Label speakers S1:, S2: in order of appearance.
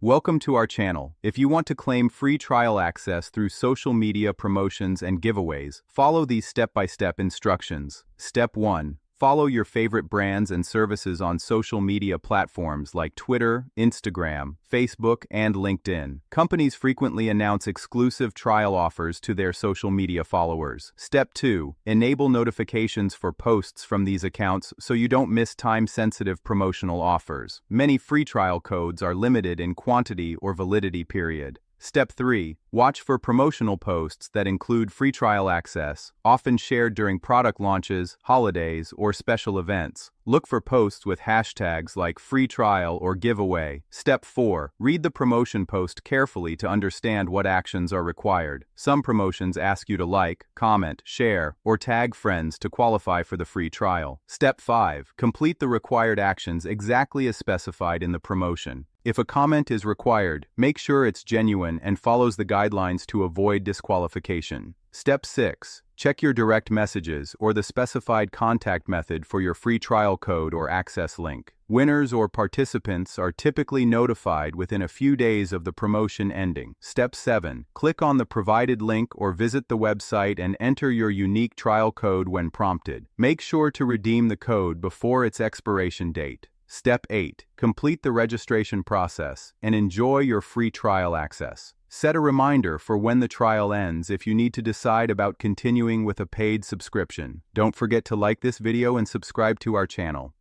S1: Welcome to our channel. If you want to claim free trial access through social media promotions and giveaways, follow these step-by-step instructions. Step 1. Follow your favorite brands and services on social media platforms like Twitter, Instagram, Facebook, and LinkedIn. Companies frequently announce exclusive trial offers to their social media followers. Step 2. Enable notifications for posts from these accounts so you don't miss time-sensitive promotional offers. Many free trial codes are limited in quantity or validity period. Step 3. Watch for promotional posts that include free trial access, often shared during product launches, holidays, or special events. Look for posts with hashtags like free trial or giveaway. Step 4. Read the promotion post carefully to understand what actions are required. Some promotions ask you to like, comment, share, or tag friends to qualify for the free trial. Step 5. Complete the required actions exactly as specified in the promotion. If a comment is required, make sure it's genuine and follows the guidelines to avoid disqualification. Step 6. Check your direct messages or the specified contact method for your free trial code or access link. Winners or participants are typically notified within a few days of the promotion ending. Step 7. Click on the provided link or visit the website and enter your unique trial code when prompted. Make sure to redeem the code before its expiration date. Step 8. Complete the registration process and enjoy your free trial access. Set a reminder for when the trial ends if you need to decide about continuing with a paid subscription. Don't forget to like this video and subscribe to our channel.